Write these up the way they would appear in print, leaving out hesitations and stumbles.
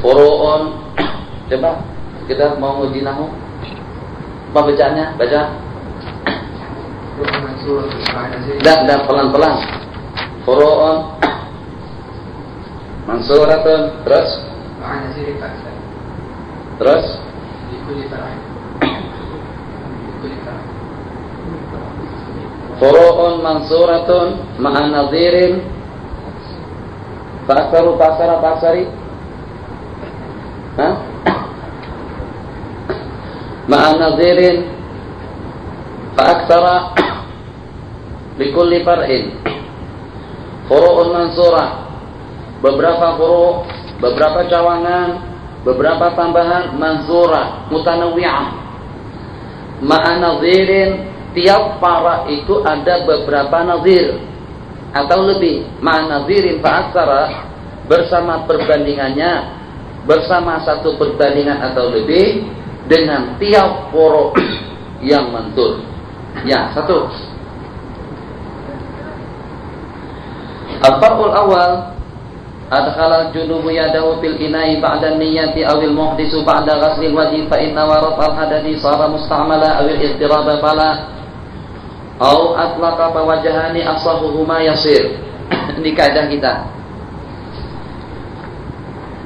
Furu'un. Coba kita mau uji nahu. Apa bacaannya? Baca. Dan pelan-pelan. Furu'un mansuratun. Terus. Terus. Furu'un mansuratun ma'an nadhirin fa'aksaru fa'aksara fa'aksari ma'an nadhirin fa'aksara likulli far'in. Furu'un mansurah, beberapa furu', beberapa cawangan, beberapa tambahan, mansurah mutanawwi'ah. Ma'an nadhirin, tiap para itu ada beberapa nazir atau lebih. Ma'an nadhirin fa'aksara, bersama perbandingannya, bersama satu perbandingan atau lebih dengan tiap furu' yang mantur. Ya, satu. Al-far'ul awal, adkhala al-junubu yadahu fil ina'i ba'da niyyati awil muhdisu ba'da ghaslil wajhi fa inna warat al-hadathi sara musta'mala awil istiraba fala aw atlaqa fa wajhani asahuhuma yasir. Ini kaidah kita.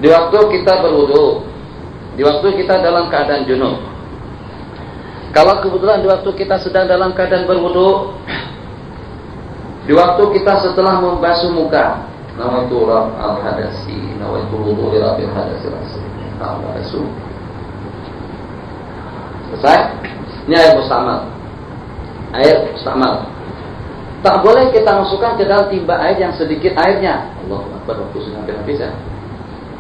Di waktu kita berwudu, di waktu kita dalam keadaan junub, kalau kebetulan di waktu kita sedang dalam keadaan berwudu, di waktu kita setelah membasuh muka, nawaitu raf al-hadasi, nawaitu wudu li rafil hadasi rasmi. Basuh. Selesai? Ini air mustamal. Air mustamal. Tak boleh kita masukkan ke dalam timba air yang sedikit airnya. Allahu Akbar, waktu sudah hampir habis ya.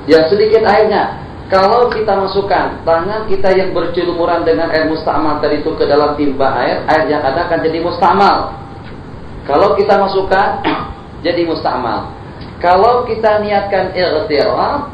Yang sedikit airnya. Kalau kita masukkan tangan kita yang bercelumuran dengan air mustamal tadi itu ke dalam timba air, air yang ada akan jadi mustamal. Kalau kita masukkan jadi mustamal. Kalau kita niatkan i'tiraf,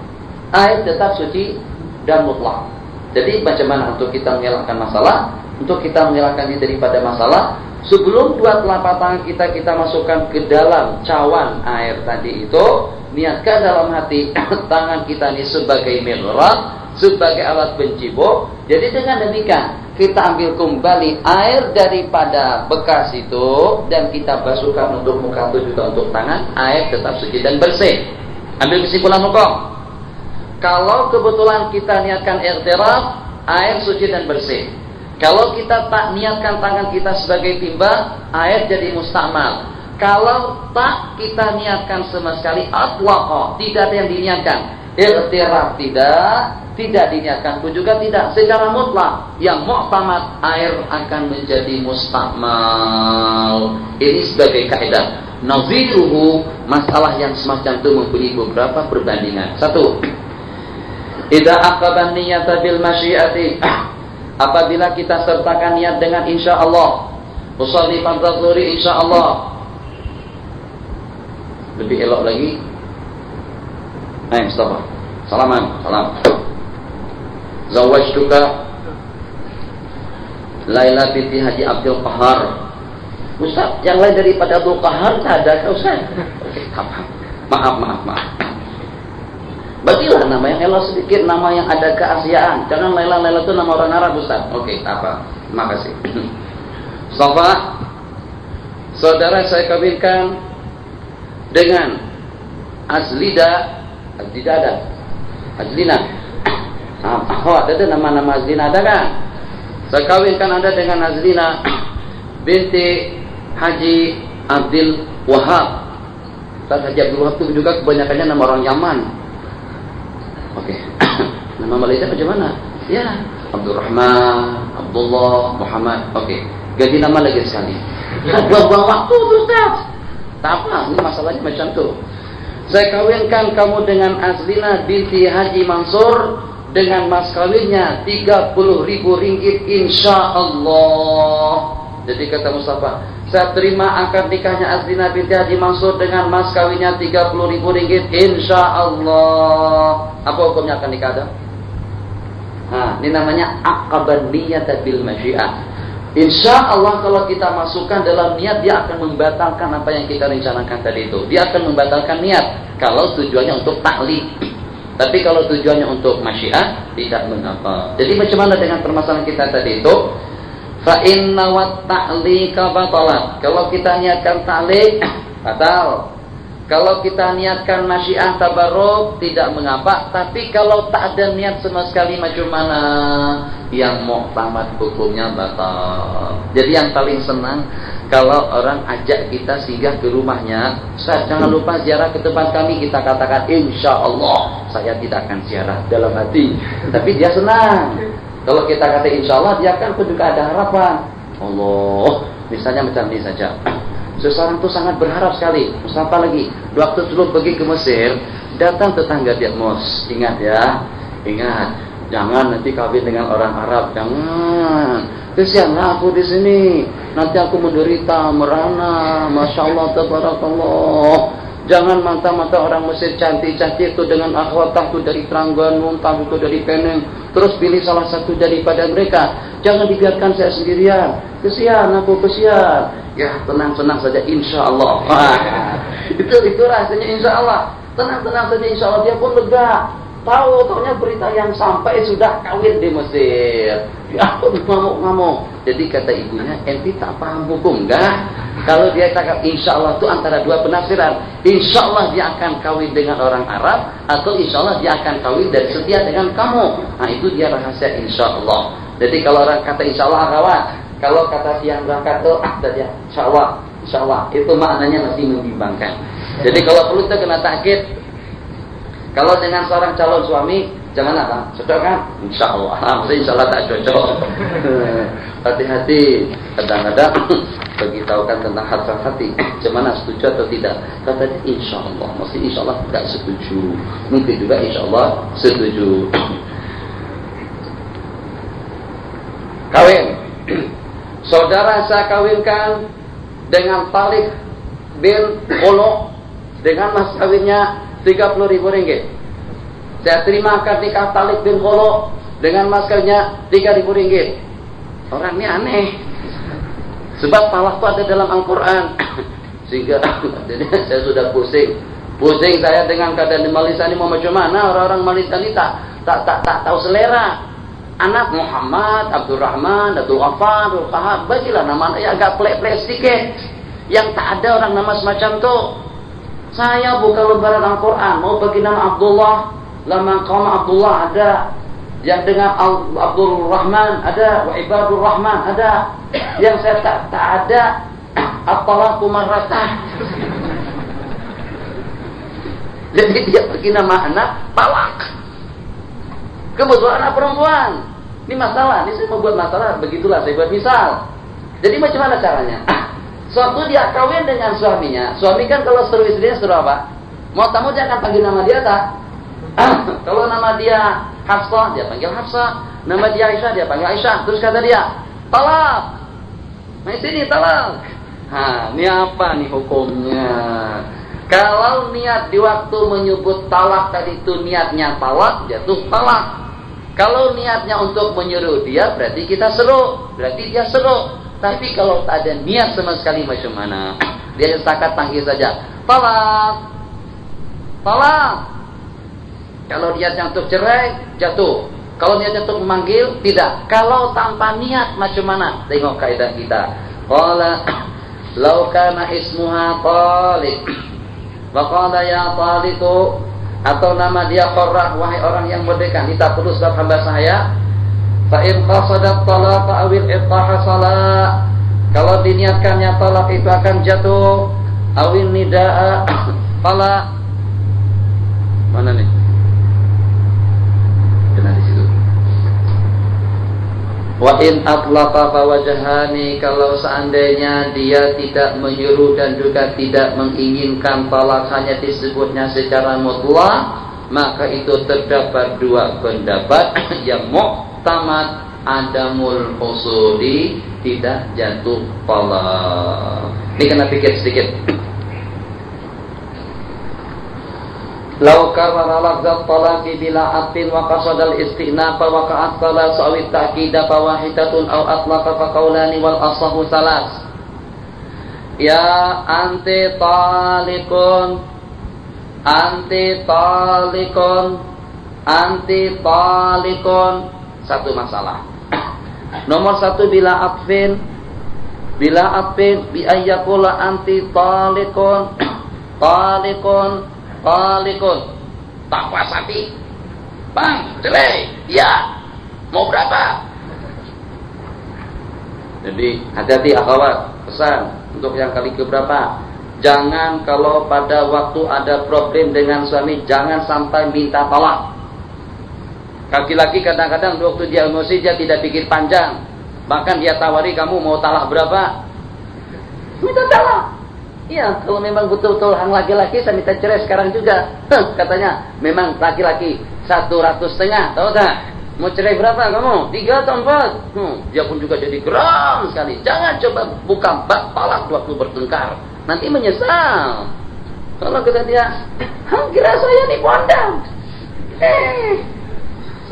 air tetap suci dan mutlak. Jadi bagaimana untuk kita mengelakkan masalah? Untuk kita mengelakkan diri daripada masalah, sebelum dua telapak tangan kita masukkan ke dalam cawan air tadi itu, niatkan dalam hati tangan kita ini sebagai mihrab, sebagai alat pencibuk. Jadi dengan demikian kita ambil kembali air daripada bekas itu dan kita basuhkan untuk muka itu juga untuk tangan, air tetap suci dan bersih. Ambil kesimpulan hukum. Kalau kebetulan kita niatkan i'tiraf, air suci dan bersih. Kalau kita tak niatkan tangan kita sebagai timba, air jadi mustamal. Kalau tak kita niatkan sama sekali, atlaqa, tidak ada yang diniatkan. I'tiraf tidak diniatkan pun juga tidak. Secara mutlak, yang mu'tamad, air akan menjadi mustamal. Ini sebagai kaidah. Naziruhu, masalah yang semacam itu mempunyai beberapa perbandingan. Satu, idza aqaban niyata bil masyiati, apabila kita sertakan niat dengan insyaallah, usolli fardhu zuhri insyaallah. Lebih elok lagi. Mustafa. Salaman, salam. Zawajtuka Laila binti Haji Abdul Qahar. Ustaz, yang lain daripada Abdul Qahar tak ada ke Ustaz? Oke, maaf. Bagilah nama yang elok sedikit, nama yang ada keasiaan. Jangan Laila itu nama orang Arab Ustaz. Oke, tak apa. Terima kasih. Mustafa, saudara saya kawinkan dengan Azlina. Ada nama-nama Azlina ada kan? Saya kawinkan Anda dengan Azlina binti Haji Abdul Wahab. Haji Abdul Wahab itu juga kebanyakannya nama orang Yaman. Oke. Nama Malaysia bagaimana? Ya, Abdurrahman, Abdullah, Muhammad. Oke. Ganti nama lagi sekali. Buang-buang waktu tuh, Ustaz. Tak apa, ini masalahnya macam tu. Saya kawinkan kamu dengan Azlina binti Haji Mansur dengan mas kawinnya 30.000 ringgit insyaallah. Jadi kata Mustafa, saya terima akad nikahnya Azlina binti Haji Mansur dengan mas kawinnya 30.000 ringgit insyaallah. Apa hukumnya akad nikah ada? Ini namanya aqaban niyata bil masyiah. Insyaallah kalau kita masukkan dalam niat, dia akan membatalkan apa yang kita rencanakan tadi itu. Dia akan membatalkan niat kalau tujuannya untuk taklid. Tapi kalau tujuannya untuk masyiah, tidak mengapa. Jadi macam mana dengan permasalahan kita tadi itu? Fa inna wat ta'liqa batalat. Kalau kita niatkan ta'liq, batal. Kalau kita niatkan masyiah tabarruk, tidak mengapa. Tapi kalau tak ada niat sama sekali, macam mana? Yang muhtamad hukumnya batal. Jadi yang paling senang kalau orang ajak kita singgah ke rumahnya, Ustaz jangan lupa ziarah ke tempat kami. Kita katakan insya Allah saya tidak akan ziarah dalam hati, tapi dia senang. Kalau kita kata insya Allah, dia kan juga ada harapan. Allah, misalnya macam ini saja. Seseorang itu sangat berharap sekali. Apa lagi? Waktu dulu pergi ke Mesir, datang tetangga dia, Mos, ingat ya, ingat, jangan nanti kawin dengan orang Arab, jangan. Kesianlah aku di sini, nanti aku menderita, merana. Masya Allah, tabarakallah. Jangan mata-mata orang Mesir cantik-cantik itu dengan akhwatah itu dari Terengganu, entah itu dari Penang. Terus pilih salah satu daripada mereka. Jangan dibiarkan saya sendirian. Kesian aku, kesian. Ya tenang-tenang saja insya Allah. Itu rasanya insya Allah. Tenang-tenang saja insya Allah, dia pun lega. Tahu-taunya berita yang sampai sudah kawin di Mesir. Ya aku ngamuk-ngamuk. Jadi kata ibunya, enti tak paham hukum enggak? Kalau dia kata insya Allah itu antara dua penafsiran. Insya Allah dia akan kawin dengan orang Arab, atau insya Allah dia akan kawin dan setia dengan kamu. Nah itu dia rahasia insya Allah. Jadi kalau orang kata insya Allah kawan, kalau kata siang berangkat tuh saja insya Allah itu maknanya masih membimbangkan. Jadi kalau perlu kita kena takkid. Kalau dengan seorang calon suami jangan apa? Cocok kan? Insya Allah. Maksudnya insya Allah tak cocok. Hati-hati. Kadang-kadang beritahukan tentang hati. Gimana setuju atau tidak? Kata dia insya Allah. Maksudnya insya Allah tidak setuju. Mungkin juga insya Allah setuju. Kawin. Saudara saya kawinkan dengan Talik bin Khulu dengan mas kawinnya 30.000 ringgit. Saya terima akad nikah Talik bin Khulu dengan mas kawinnya 3.000 ringgit. Orang ini aneh. Sebab talak itu ada dalam Al-Quran. Sehingga saya sudah pusing. Pusing saya dengan keadaan di Malaysia ini mau macam mana. Orang-orang Malaysia ini tak tahu selera. Anak Muhammad, Abdurrahman, Abdul Ghaffar, Abdul Qahar, bagilah nama yang agak plek-plek sedikit. Yang tak ada orang nama semacam itu. Saya buka lembaran Al-Quran, mau bagi nama Abdullah, lama kaum Abdullah ada. Yang dengan Abdul Rahman ada, wa Ibadur Rahman ada. Yang saya tak ada, at-talaqu marratah. Jadi dia bagi nama anak talak. Kebetulan anak perempuan. Ini masalah, ini saya mau buat masalah, begitulah saya buat misal. Jadi macam mana caranya? Suatu dia kawin dengan suaminya. Suami kan kalau seru istrinya seru apa? Mau tamu dia akan panggil nama dia tak? Kalau nama dia Hafsah, dia panggil Hafsah. Nama dia Aisyah, dia panggil Aisyah. Terus kata dia, talak. Nah sini talak. Ini apa nih hukumnya? Kalau niat di waktu menyebut talak tadi itu niatnya talak, jatuh talak. Kalau niatnya untuk menyuruh dia, berarti kita seru. Berarti dia seru. Tapi kalau tak ada niat sama sekali macam mana? Dia setakat panggil saja, talak. Talak. Kalau niatnya untuk cerai, jatuh. Kalau niatnya untuk memanggil, tidak. Kalau tanpa niat macam mana? Tengok kaidah kita. Qala law kana ismuha Talik. Wa qala ya Taliku, atau nama dia Qurrah, wahai orang yang merdeka. Ini tak perlu sebab hamba saya. Fa in qasadat talaqa awil ittaha salat. Kalau diniatkannya talak itu akan jatuh. Awil nidaa talak. Mana nih? Kena di situ. Wa in atlaqa fawajhani, kalau seandainya dia tidak menyuruh dan juga tidak menginginkan talak, hanya disebutnya secara mutlak, maka itu terdapat dua pendapat. Yang muhtamad adamul usuli, tidak jatuh talak. Ini kena pikir sedikit. Lau karara lafzat talaqi bila atin wa qasadal istinafa wa ka'at salas aw ta'kida fa wahidatun aw atlaqa fa qaulani wal asahu salas. Ya anti talikun anti talikun, satu masalah. Nomor satu bila atfin bi ayyakula anti talikun tak puas hati. Bang, cerai. Iya. Mau berapa? Jadi hati-hati akhwat, pesan untuk yang kali keberapa. Jangan kalau pada waktu ada problem dengan suami, jangan sampai minta tolak. Laki-laki kadang-kadang waktu dia emosi dia tidak pikir panjang. Bahkan dia tawari kamu mau talak berapa? Minta talak. Iya, kalau memang betul-betul hang laki-laki saya minta cerai sekarang juga. Katanya memang laki-laki 100,500, tahu tak? Mau cerai berapa kamu? 3 atau 4? Dia pun juga jadi geram sekali. Jangan coba buka bab talak waktu bertengkar. Nanti menyesal. Kalau kata dia, hang kira saya nih bondam.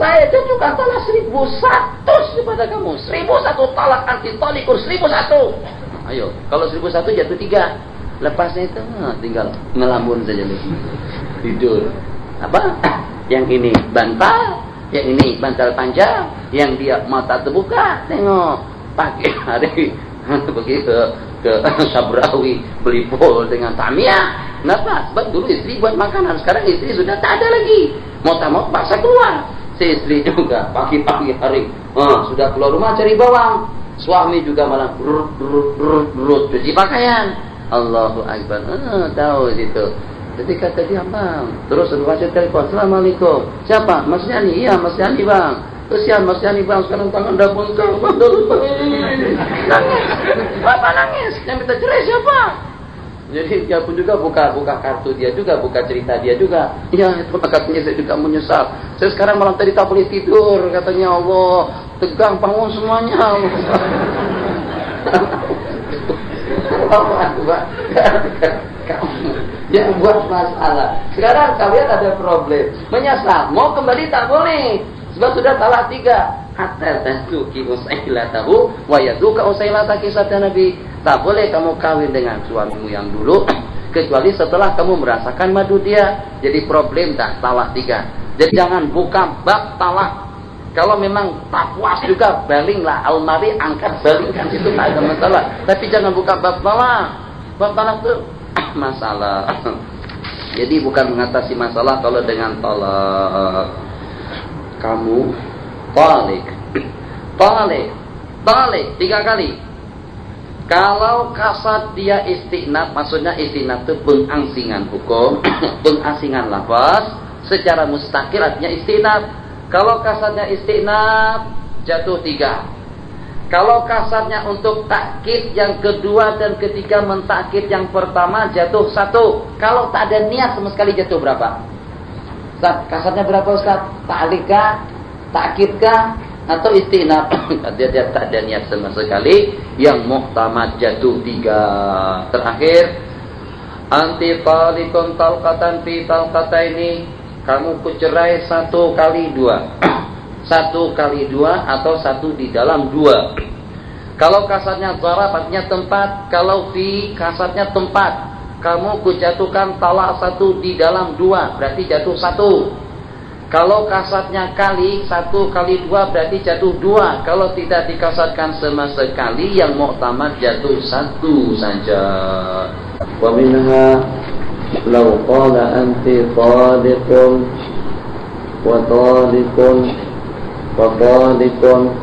Saya tunjukkan talak 1.100 kepada kamu. 1.001 talak anti tolikur 1.001. Ayo, kalau 1.001 jatuh 3. Lepasnya itu tinggal ngelamun saja tidur. Apa? Yang ini bantal, yang ini bantal panjang, yang dia mata terbuka. Tengok pagi hari pergi ke Sabrawi beli pol dengan Tamiya. Kenapa? Sebab dulu istri buat makanan, sekarang istri sudah tak ada lagi. Mau tak mau paksa keluar. Si istri juga pagi-pagi hari sudah keluar rumah cari bawang. Suami juga malah berut cuci pakaian. Allahu Akbar. Tahu situ. Jadi kata dia, bang. Terus baca telepon. Assalamualaikum. Siapa? Mas Yani. Iya, Mas Yani, bang. Kesian Mas Yani, bang. Sekarang tangan dah bengkak. Nangis. Bapak nangis. Yang minta cerai siapa? Jadi dia pun juga buka kartu dia juga, buka cerita dia juga. Iya, itu katanya saya juga menyesal. Saya sekarang malam tadi tak boleh tidur. Katanya Allah, tegang bangun semuanya. Kamu yang buat masalah. Sekarang kalian ada problem, menyesal, mau kembali tak boleh, sebab sudah talak 3. Hatta tazuki usailatahu wa yazuka usailataki, kata Nabi. Tak boleh kamu kawin dengan suamimu yang dulu kecuali setelah kamu merasakan madu dia. Jadi problem dah talak 3. Jadi jangan buka bab talak. Kalau memang tak puas juga, balinglah almari, angkat balingkan, itu tak ada masalah. Tapi jangan buka bab talak. Bab talak itu masalah. Jadi bukan mengatasi masalah kalau dengan talak. Kamu talik 3 kali. Kalau kasat dia istinaf, maksudnya istinaf itu pengangsingan hukum, pengangsingan lafaz, secara mustakil artinya istinaf. Kalau kasatnya istinaf, jatuh 3. Kalau kasatnya untuk takkid yang kedua dan ketiga mentakkid yang pertama, jatuh 1. Kalau tak ada niat sama sekali, jatuh berapa? Ustaz, kasatnya berapa Ustaz? Ta'likah, takkidkah, atau istinaf? Dia tak ada niat sama sekali, yang muhtamad jatuh 3. Terakhir, anti talikun talqatan fi talqataini. Kamu kucerai 1 kali 2. 1 kali 2 atau 1 di dalam 2. Kalau kasatnya zarab artinya tempat. Kalau fi kasatnya tempat. Kamu kujatuhkan talak 1 di dalam 2. Berarti jatuh 1. Kalau kasatnya kali 1 kali 2 berarti jatuh 2. Kalau tidak dikasatkan sama sekali, yang muhtamad jatuh 1 saja. Wa minha law qala anti taliqun wa taliqun wa taliqun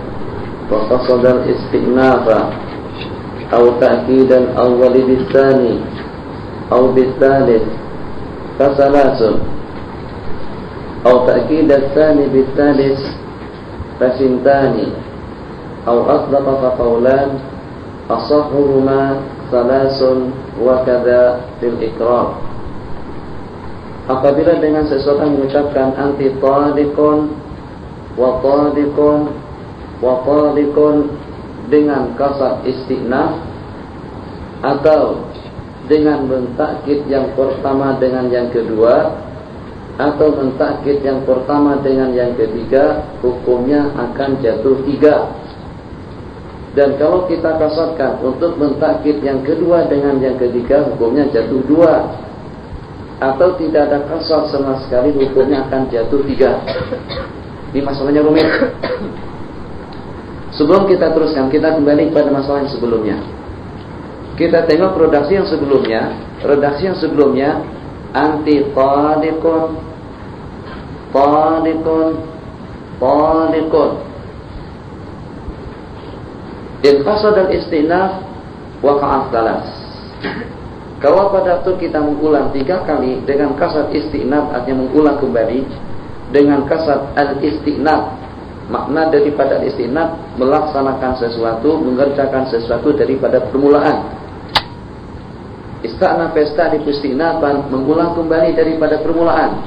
wa qasada al-istinafa aw ta'kidan awwal bisani aw bisalith fasalasun aw ta'kid al-thani bisalith fasintani aw asdaqa fa qawlan asahhuma salasun wa kadha fil ikrar. Apabila dengan seseorang mengucapkan anti taliqun wa taliqun wa taliqun dengan kasat istinaf, atau dengan mentakkid yang pertama dengan yang kedua, atau mentakkid yang pertama dengan yang ketiga, hukumnya akan jatuh 3. Dan kalau kita kasatkan untuk mentakkid yang kedua dengan yang ketiga, hukumnya jatuh 2. atau tidak ada kasar sama sekali, hukumnya akan jatuh 3. Ini masalahnya rumit. Sebelum kita teruskan, kita kembali pada masalah yang sebelumnya. Kita tengok redaksi yang sebelumnya. Redaksi yang sebelumnya, anti taliqun, taliqun, taliqun. In qasad al-istinaf waqa'at talas. Kalau pada waktu kita mengulang 3 kali dengan kasad istinaf, artinya mengulang kembali dengan kasad al-istinaf, makna daripada istinaf melaksanakan sesuatu, mengerjakan sesuatu daripada permulaan. Istana pesta di istinafan, mengulang kembali daripada permulaan.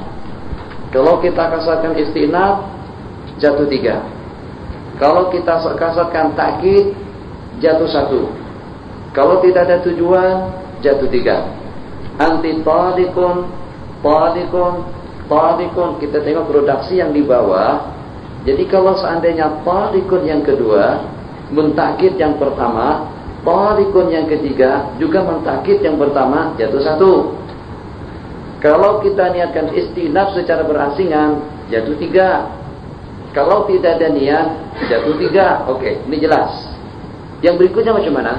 Kalau kita kasarkan istinaf, jatuh 3. Kalau kita kasarkan takkid, jatuh 1. Kalau tidak ada tujuan, jatuh 3. Anti taliqun, taliqun, taliqun. Kita tengok redaksi yang di bawah. Jadi kalau seandainya taliqun yang kedua mentakkid yang pertama, taliqun yang ketiga juga mentakkid yang pertama, jatuh 1. Kalau kita niatkan istinaf secara berasingan, jatuh 3. Kalau tidak ada niat, jatuh 3. Oke, ini jelas. Yang berikutnya macam mana?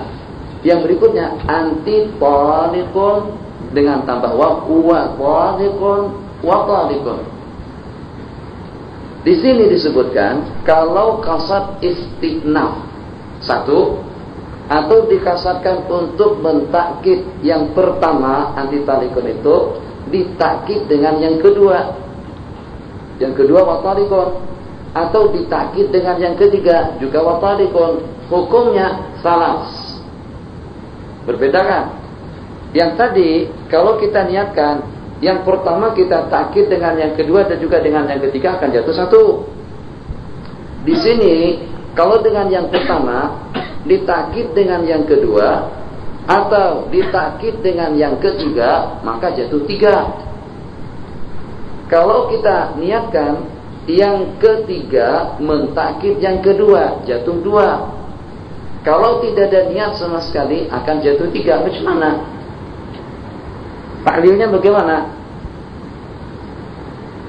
Yang berikutnya anti taliqun dengan tambah wa taliqun wa taliqun. Di sini disebutkan kalau kasad istinaf 1 atau dikasarkan untuk mentakkid yang pertama, anti taliqun itu ditakkid dengan yang kedua. Yang kedua wa taliqun, atau ditakkid dengan yang ketiga juga wa taliqun. Hukumnya salas. Berbeda kan? Yang tadi kalau kita niatkan yang pertama kita takkid dengan yang kedua dan juga dengan yang ketiga akan jatuh 1. Di sini kalau dengan yang pertama ditakkid dengan yang kedua atau ditakkid dengan yang ketiga, maka jatuh 3. Kalau kita niatkan yang ketiga mentakkid yang kedua, jatuh 2. Kalau tidak ada niat sama sekali akan jatuh 3. Macam mana? Taklilnya bagaimana?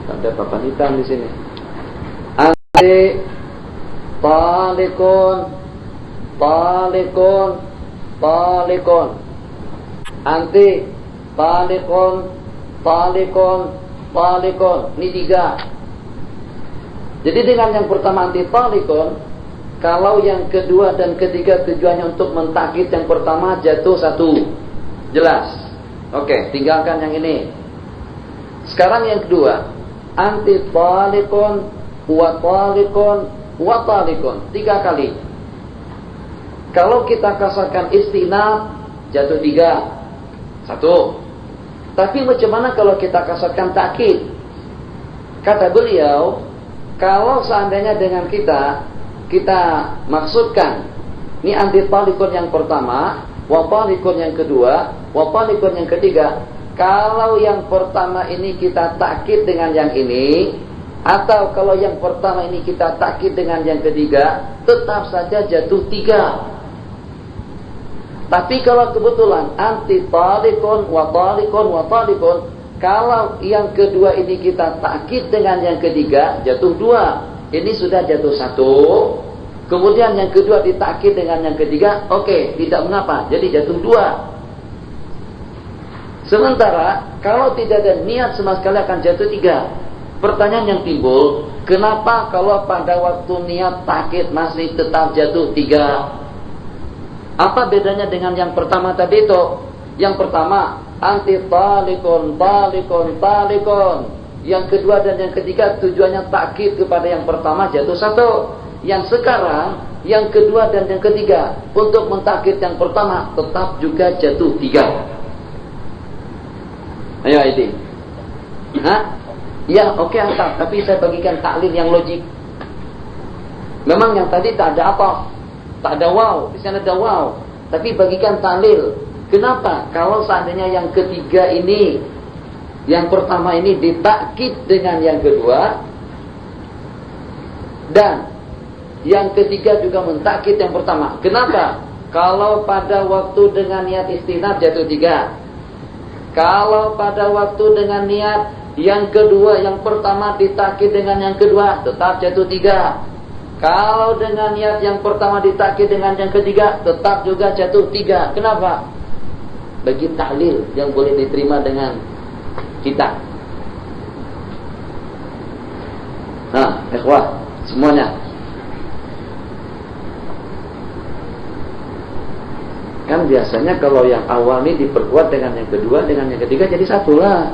Ada papan hitam di sini. Anti taliqun, taliqun, taliqun. Anti taliqun, taliqun, taliqun. Ini 3. Jadi dengan yang pertama anti taliqun, kalau yang kedua dan ketiga tujuannya untuk mentakkid yang pertama, jatuh 1. Jelas. Oke, tinggalkan yang ini. Sekarang yang kedua, anti taliqun wa taliqun wa taliqun. 3 kali. Kalau kita kasarkan istinaf, jatuh 3. 1. Tapi macam mana kalau kita kasarkan takkid? Kata beliau, kalau seandainya dengan kita maksudkan ini anti taliqun yang pertama, wa taliqun yang kedua, wa taliqun yang ketiga. Kalau yang pertama ini kita takkid dengan yang ini, atau kalau yang pertama ini kita takkid dengan yang ketiga, tetap saja jatuh 3. Tapi kalau kebetulan anti taliqun wa taliqun wa taliqun, kalau yang kedua ini kita takkid dengan yang ketiga, jatuh 2. Ini sudah jatuh 1. Kemudian yang kedua ditakkid dengan yang ketiga, oke, tidak mengapa, jadi jatuh 2. Sementara kalau tidak ada niat sama sekali akan jatuh 3. Pertanyaan yang timbul, kenapa kalau pada waktu niat takkid masih tetap jatuh 3? Apa bedanya dengan yang pertama tadi itu? Yang pertama anti taliqun, taliqun, taliqun. Yang kedua dan yang ketiga tujuannya takkid kepada yang pertama, jatuh 1. Yang sekarang yang kedua dan yang ketiga untuk mentakkid yang pertama tetap juga jatuh 3. Ayo itu. Ya, oke, tapi saya bagikan taklil yang logik. Memang yang tadi tak ada apa? Tak ada waw, di sana ada waw. Tapi bagikan taklil. Kenapa? Kalau seandainya yang ketiga ini, yang pertama ini ditakkid dengan yang kedua, dan yang ketiga juga mentakkid yang pertama. Kenapa? Kalau pada waktu dengan niat istinaf jatuh 3. Kalau pada waktu dengan niat yang kedua, yang pertama ditakkid dengan yang kedua, tetap jatuh 3. Kalau dengan niat yang pertama ditakkid dengan yang ketiga, tetap juga jatuh 3. Kenapa? Bagi tahlil yang boleh diterima dengan kita. Nah, ikhwah semuanya, kan biasanya kalau yang awal ini diperkuat dengan yang kedua, dengan yang ketiga jadi satu lah.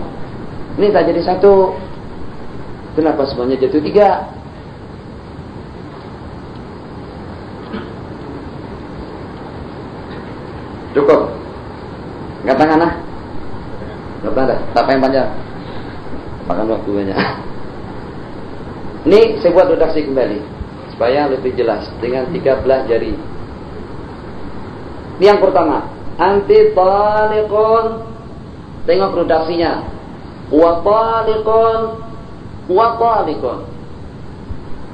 Ini tak jadi satu. Kenapa semuanya jatuh 3? Cukup? Angkat tangan lah. Angkat tangan. Tak yang panjang. Makan waktu banyak. Ini saya buat redaksi kembali supaya lebih jelas dengan 13 jari. Ini yang pertama, anti taliqun. Tengok redaksinya. Wa taliqun.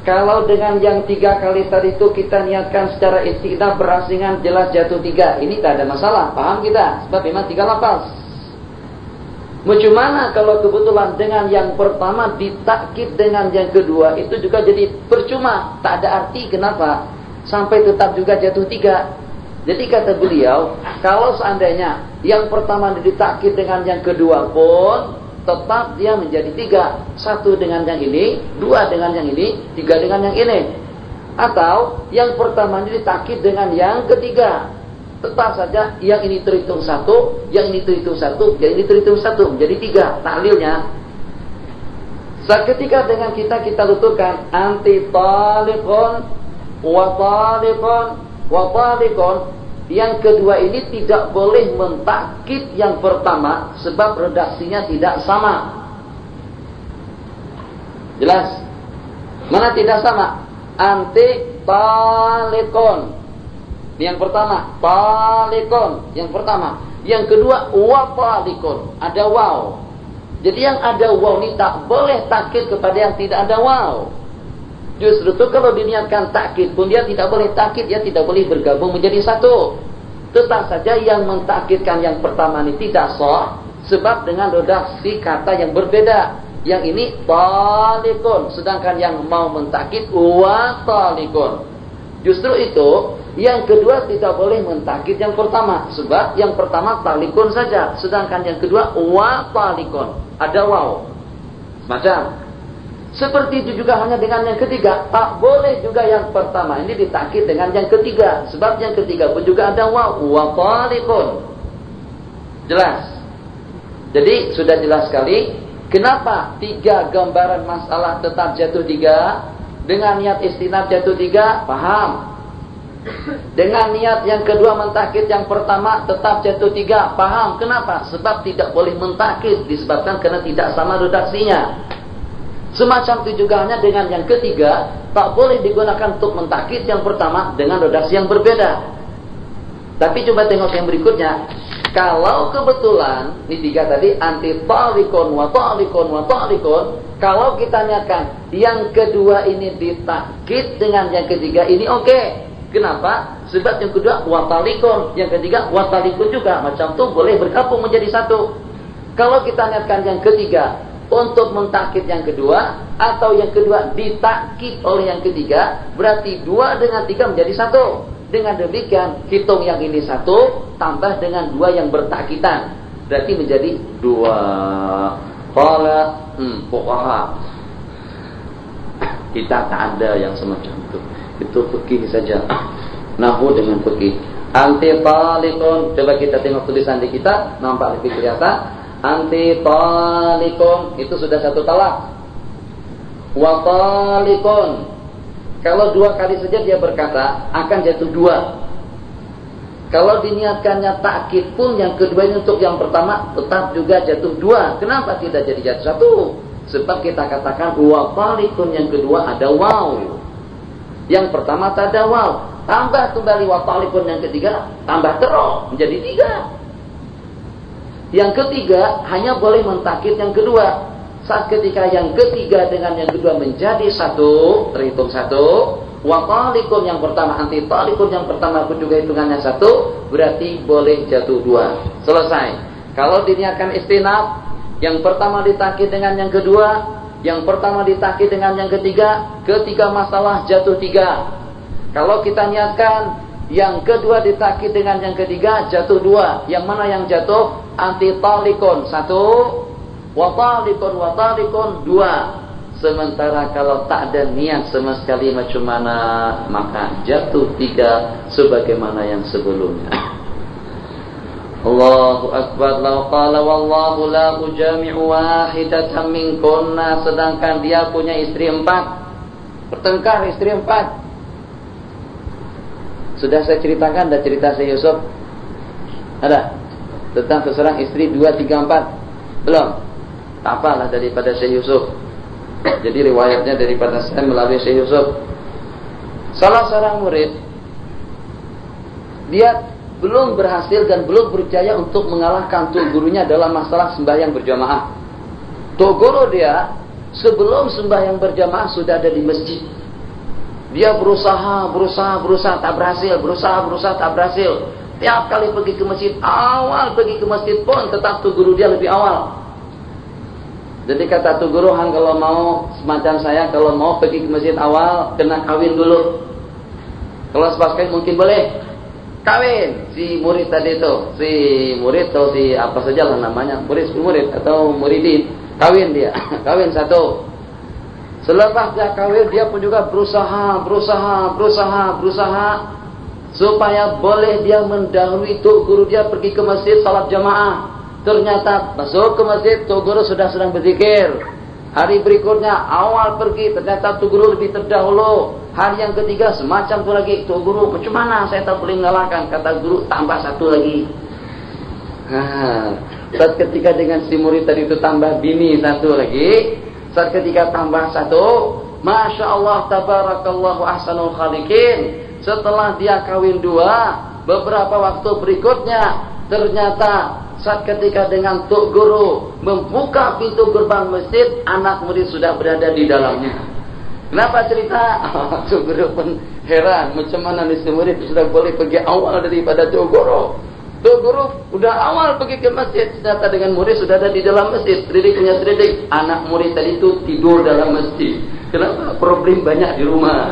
Kalau dengan yang 3 kali tadi itu kita niatkan secara istiqna berasingan jelas jatuh 3. Ini tak ada masalah, paham kita? Sebab memang 3 lafaz. Bagaimana kalau kebetulan dengan yang pertama ditakkid dengan yang kedua, itu juga jadi percuma, tak ada arti. Kenapa? Sampai tetap juga jatuh 3. Jadi kata beliau, kalau seandainya yang pertama ditakkid dengan yang kedua pun tetap dia menjadi 3. 1 dengan yang ini, 2 dengan yang ini, 3 dengan yang ini. Atau yang pertama ditakkid dengan yang ketiga, tetap saja yang ini terhitung 1, yang ini terhitung 1, yang ini terhitung 1, menjadi 3 tahlilnya. Seketika dengan kita tuturkan anti taliqun wa taliqun wa taliqun, yang kedua ini tidak boleh mentakkid yang pertama sebab redaksinya tidak sama. Jelas? Mana tidak sama? Anti taliqun. Yang pertama, taliqun. Yang pertama. Yang kedua, wa taliqun. Ada waw. Jadi yang ada waw ini tak boleh takkid kepada yang tidak ada waw. Justru itu kalau diniatkan takkid pun dia tidak boleh takkid, dia tidak boleh bergabung menjadi satu. Tetap saja yang mentakkidkan yang pertama ini tidak sah sebab dengan redaksi kata yang berbeda. Yang ini taliqun, sedangkan yang mau mentakkid wa taliqun. Justru itu yang kedua tidak boleh mentakkid yang pertama sebab yang pertama taliqun saja, sedangkan yang kedua wa taliqun. Ada waw. Macam seperti itu juga hanya dengan yang ketiga. Tak boleh juga yang pertama ini ditakkid dengan yang ketiga sebab yang ketiga pun juga ada waw, wa taliqun. Jelas? Jadi sudah jelas sekali kenapa 3 gambaran masalah tetap jatuh 3. Dengan niat istinaf jatuh 3, paham? Dengan niat yang kedua mentakkid yang pertama tetap jatuh 3, paham? Kenapa? Sebab tidak boleh mentakkid disebabkan karena tidak sama redaksinya. Semacam itu juga hanya dengan yang ketiga, tak boleh digunakan untuk mentakkid yang pertama dengan redaksi yang berbeda. Tapi coba tengok yang berikutnya. Kalau kebetulan ini 3 tadi anti taliqun wa taliqun wa taliqun, kalau kita niatkan yang kedua ini ditakkid dengan yang ketiga ini oke. Kenapa? Sebab yang kedua wa taliqun, yang ketiga wa taliqun juga, macam tu boleh bergabung menjadi satu. Kalau kita niatkan yang ketiga untuk mentakkid yang kedua, atau yang kedua ditakkid oleh yang ketiga, berarti 2 dengan 3 menjadi 1. Dengan demikian hitung yang ini 1 tambah dengan 2 yang bertakkidan, berarti menjadi 2. Qala fuqaha. Kita tak ada yang semacam itu. Itu fikih saja. Nahwu dengan fikih. Anti taliqun. Coba kita tengok tulisan di kitab, nampak lebih kelihatan. Anti taliqun itu sudah 1 talak. Wa taliqun, kalau 2 kali saja dia berkata akan jatuh 2. Kalau diniatkannya takkid pun yang kedua ini untuk yang pertama tetap juga jatuh 2. Kenapa tidak jadi jatuh 1? Sebab kita katakan wa taliqun yang kedua ada waw, yang pertama tak ada waw. Tambah kembali wa taliqun yang ketiga, tambah terus menjadi 3. Yang ketiga hanya boleh mentakkid yang kedua. Saat ketika yang ketiga dengan yang kedua menjadi 1, terhitung 1. Wa taliqun yang pertama, anti taliqun yang pertama pun juga hitungannya 1, berarti boleh jatuh 2. Selesai. Kalau diniatkan istinab, yang pertama ditakid dengan yang kedua, yang pertama ditakid dengan yang ketiga, ketiga masalah jatuh 3. Kalau kita niatkan yang kedua ditakid dengan yang ketiga, jatuh 2. Yang mana yang jatuh? Anti talikun 1, wa talikun 2. Sementara kalau tak ada niat sama sekali macam mana, maka jatuh 3 sebagaimana yang sebelumnya. Allahu Akbar. Law qala wallahu la ujami'u wahidatan minkunna, sedangkan dia punya istri 4. Bertengkar istri 4. Sudah saya ceritakan, ada cerita Syekh Yusuf? Ada? Tentang seorang istri 2, 3, 4? Belum? Tak apalah daripada Syekh Yusuf. Jadi riwayatnya daripada saya melalui Syekh Yusuf. Salah seorang murid, dia belum berhasil dan belum berjaya untuk mengalahkan tuk gurunya dalam masalah sembahyang berjamaah. Tuk guru dia sebelum sembahyang berjamaah sudah ada di masjid. Dia berusaha tak berhasil, tak berhasil. Tiap kali pergi ke masjid, awal pergi ke masjid pun tetap tuk guru dia lebih awal. Jadi kata tuk guru, hang kalau mau semacam saya, kalau mau pergi ke masjid awal, kena kawin dulu. Kalau sepakai mungkin boleh kawin si murid tadi itu, si murid atau si apa saja lah namanya, murid atau muridin, kawin dia, kawin 1. Selepas dia kawin, dia pun juga berusaha supaya boleh dia mendahului tuk guru dia pergi ke masjid salat jamaah. Ternyata masuk ke masjid, tuk guru sudah sedang berzikir. Hari berikutnya awal pergi, ternyata tuk guru lebih terdahulu. Hari yang ketiga semacam tu lagi, tuk guru macam mana saya tak boleh mengalahkan. Kata guru, tambah 1 lagi. Saat ketika dengan si murid tadi itu tambah bini 1 lagi. Saat ketika tambah 1, Masya Allah tabarakallahu ahsanul khaliqin. Setelah dia kawin 2, beberapa waktu berikutnya, ternyata saat ketika dengan tuk guru membuka pintu gerbang masjid, anak murid sudah berada di dalamnya. Kenapa cerita? Tuk guru pun heran, macam mana nih si murid sudah boleh pergi awal daripada tuk guru. Tuk guru udah awal pergi ke masjid, ternyata dengan murid sudah ada di dalam masjid. Seredik, anak murid tadi itu tidur dalam masjid. Kenapa? Problem banyak di rumah.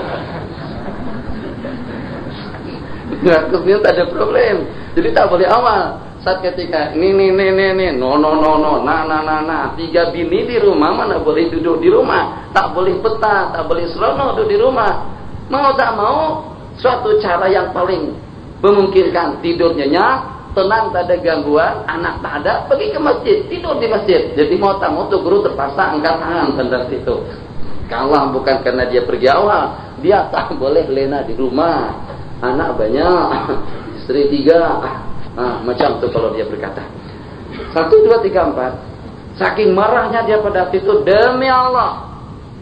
Nah, kemudian tak ada problem. Jadi tak boleh awal. Saat ketika no, 3 bini di rumah, mana boleh duduk di rumah. Tak boleh petah, tak boleh serono duduk di rumah. Mau tak mau, suatu cara yang paling memungkinkan, tidur nyenyak, tenang, tak ada gangguan, anak tak ada, pergi ke masjid, tidur di masjid. Jadi mau tak mau tuh guru terpaksa angkat tangan tentang itu. Kalau bukan karena dia pergi awal, dia tak boleh lena di rumah. Anak banyak, istri 3. Macam tu kalau dia berkata 1, 2, 3, 4. Saking marahnya dia pada waktu itu, demi Allah,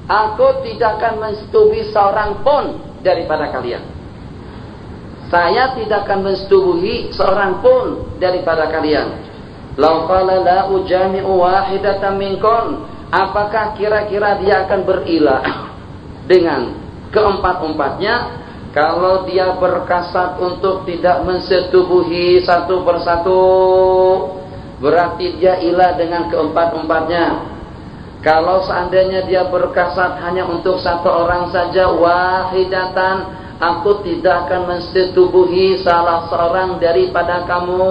aku tidak akan mensetubuhi seorang pun daripada kalian. Saya tidak akan mensetubuhi seorang pun daripada kalian. Lau qala la ujami'u wahidatan minkun, apakah kira-kira dia akan berilah dengan keempat-empatnya? Kalau dia berkasat untuk tidak mensetubuhi satu persatu, berarti dia ilah dengan keempat-empatnya. Kalau seandainya dia berkasat hanya untuk 1 orang saja, wahidatan, aku tidak akan mensetubuhi salah seorang daripada kamu,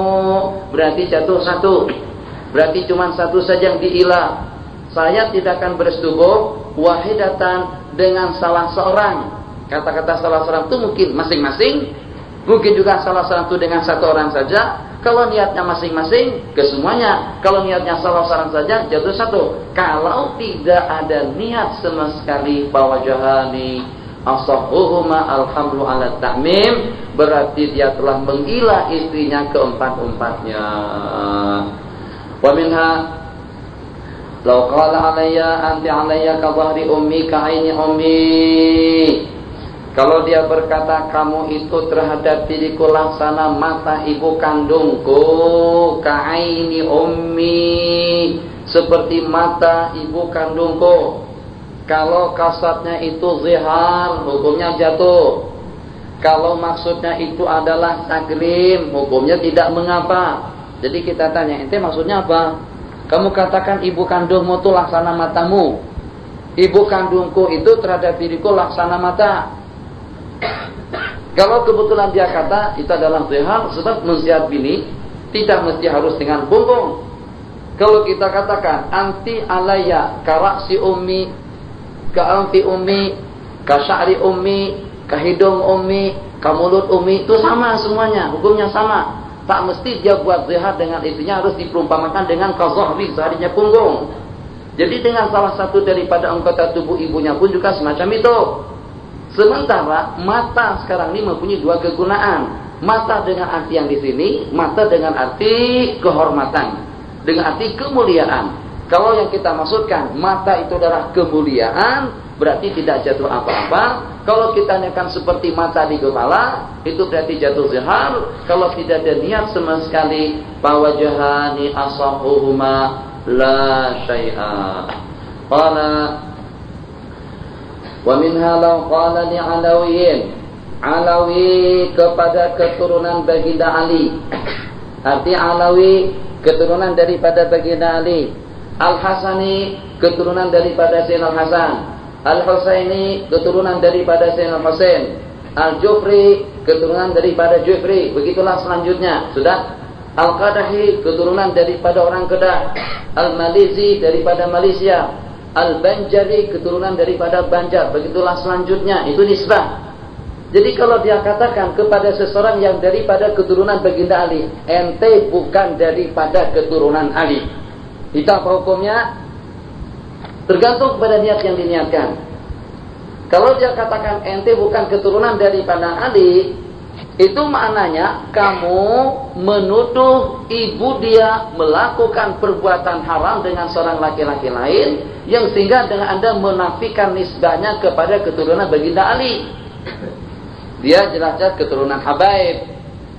berarti jatuh 1. Berarti cuma 1 saja yang diilah. Saya tidak akan bersetubuh wahidatan dengan salah seorang. Kata-kata salah seorang itu mungkin masing-masing, mungkin juga salah seorang itu dengan 1 orang saja. Kalau niatnya masing-masing, ke semuanya. Kalau niatnya salah seorang saja, jatuh 1. Kalau tidak ada niat sama sekali, fawajahani asahuhuma alhamdu ala ta'mim, berarti dia telah menggila istrinya keempat-empatnya. Wa minha law qala alayya anti alayya ka dhahri ummi ka aini ummi. Kalau dia berkata, kamu itu terhadap diriku laksana mata ibu kandungku, ka'aini ummi, seperti mata ibu kandungku. Kalau kasatnya itu zihar, hukumnya jatuh. Kalau maksudnya itu adalah takrim, hukumnya tidak mengapa. Jadi kita tanya, ente maksudnya apa? Kamu katakan ibu kandungmu itu laksana matamu. Ibu kandungku itu terhadap diriku laksana mata. Kalau kebetulan dia kata itu adalah zihar, sebab menziar bini tidak mesti harus dengan punggung. Kalau kita katakan anti alaya karaksi ummi, ka'anfi ummi, kasya'ri ummi, kahidung ummi, kamulut ummi, itu sama semuanya, hukumnya sama. Tak mesti dia buat zihar dengan istrinya harus diperumpamakan dengan kazahri, seharinya punggung. Jadi dengan salah satu daripada anggota tubuh ibunya pun juga semacam itu. Sementara mata sekarang ini mempunyai dua kegunaan. Mata dengan arti yang di sini, mata dengan arti kehormatan, dengan arti kemuliaan. Kalau yang kita maksudkan mata itu adalah kemuliaan, berarti tidak jatuh apa-apa. Kalau kita niatkan seperti mata di kepala, itu berarti jatuh zihar. Kalau tidak ada niat sama sekali, fawajhani asahuhuma la syai'a. Qala wa minha law qala li Alawiyin, Alawi kepada keturunan Baginda Ali. Arti Alawi keturunan daripada Baginda Ali. Al-Hasani keturunan daripada Sayyidina Al-Hasan. Al-Husaini keturunan daripada Sayyidina Al-Husain. Al-Jufri keturunan daripada Jufri. Begitulah selanjutnya. Sudah. Al-Qadahi keturunan daripada orang Kedah. Al-Malizi daripada Malaysia. Al-Banjari keturunan daripada Banjar. Begitulah selanjutnya. Itu nisbah. Jadi kalau dia katakan kepada seseorang yang daripada keturunan Baginda Ali, ente bukan daripada keturunan Ali, itu apa hukumnya? Tergantung kepada niat yang diniatkan. Kalau dia katakan ente bukan keturunan daripada Ali, itu maknanya kamu menuduh ibu dia melakukan perbuatan haram dengan seorang laki-laki lain, yang sehingga dengan Anda menafikan nisbahnya kepada keturunan Baginda Ali. Dia jelas-jelas keturunan Habaib,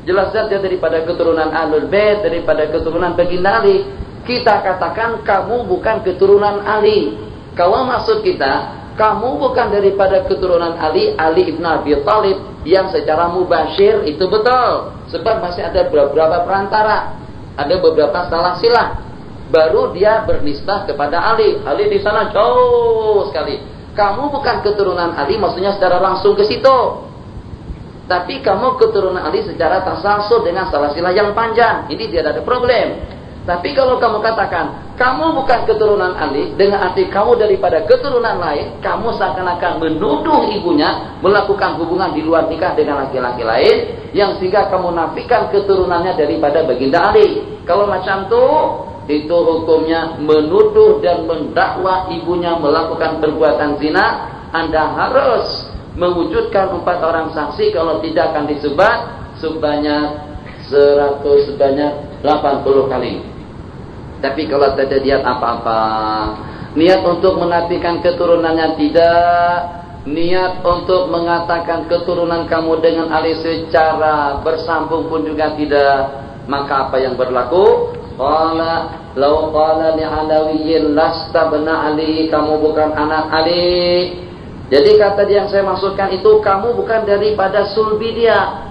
jelas-jelas dia daripada keturunan Ahlul Bait, daripada keturunan Baginda Ali. Kita katakan kamu bukan keturunan Ali. Kalau maksud kita, kamu bukan daripada keturunan Ali, Ali ibn Abi Thalib, yang secara mubashir itu betul. Sebab masih ada beberapa perantara, ada beberapa salah silah. Baru dia bernisbah kepada Ali. Ali di sana jauh sekali. Kamu bukan keturunan Ali, maksudnya secara langsung ke situ. Tapi kamu keturunan Ali secara tersalsul dengan salah silah yang panjang. Ini tidak ada problem. Tapi kalau kamu katakan kamu bukan keturunan Ali, dengan arti kamu daripada keturunan lain, kamu seakan-akan menuduh ibunya melakukan hubungan di luar nikah dengan laki-laki lain, yang sehingga kamu nafikan keturunannya daripada Baginda Ali. Kalau macam itu hukumnya menuduh dan mendakwa ibunya melakukan perbuatan zina. Anda harus mewujudkan 4 orang saksi, kalau tidak akan disebat sebanyak 80 kali. Tapi kalau tidak niat apa-apa, niat untuk menafikan keturunannya tidak, niat untuk mengatakan keturunan kamu dengan Ali secara bersambung pun juga tidak, maka apa yang berlaku? Qala law qala li Alawiyyin lasta bna Ali, kamu bukan anak Ali. Jadi kata dia yang saya maksudkan itu, kamu bukan daripada sulbi dia.